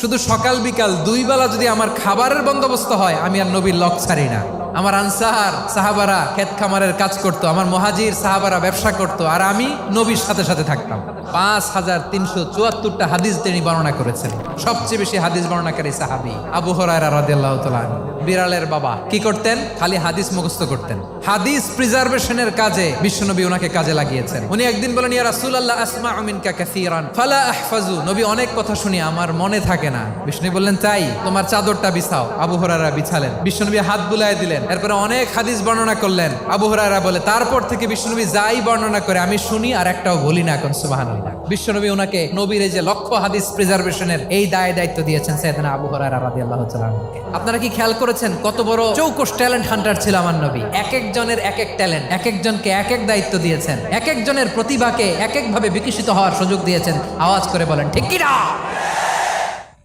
শুধু সকাল বিকাল দুই বেলা যদি আমার খাবারের বন্দোবস্ত হয়, আমি আর নবীর লক ছাড়ি না। আমার আনসার সাহাবারা ক্ষেত খামারের কাজ করত, আমার মুহাজির সাহাবারা ব্যবসা করত, আর আমি নবীর সাথে সাথে থাকতাম। 5374টা হাদিস তিনি বর্ণনা করেছেন। সবচেয়ে বেশি হাদিস বর্ণনাকারী সাহাবী আবু হুরায়রা রাদিয়াল্লাহু তাআলা। বিড়ালের বাবা কি করতেন? খালি হাদিস মুখস্থ করতেন। হাদিস প্রিজার্ভেশনের কাজে বিশ্বনবী ওনাকে কাজে লাগিয়েছেন। উনি একদিন বলেন, ইয়া রাসূলুল্লাহ আসমাউ মিনকা কাসীরান ফালা আহফাজু। নবী অনেক কথা শুনি, আমার মনে থাকে না। বিষ্ণু বললেন, তাই তোমার চাদরটা বিছাও। আবু হুরায়রা বিছালেন। বিশ্বনবী হাত বুলায় দিলেন। এরপরে অনেক হাদিস বর্ণনা করলেন। আবু হুরায়রা বলে, তারপর থেকে বিশ্বনবী যাই বর্ণনা করে আমি শুনি আর একটাও ভুলি না। এখন সুবহানাল্লাহ। বিশ্বনবী ওনাকে নবীর এই যে লক্ষ্য হাদিস প্রিজার্ভেশনের এই দায়িত্ব দিয়েছেন সাইয়েদনা আবু হুরায়রা রাদিয়াল্লাহু তাআলা। আপনারা কি খেয়াল করেছেন কত বড় চৌকস ট্যালেন্ট হান্টার ছিল আমার নবী? এক একজনের এক এক ট্যালেন্ট, এক একজনকে এক এক দায়িত্ব দিয়েছেন, এক একজনের প্রতিভাকে এক একভাবে বিকশিত হওয়ার সুযোগ দিয়েছেন। আওয়াজ করে বলেন ঠিক কি না?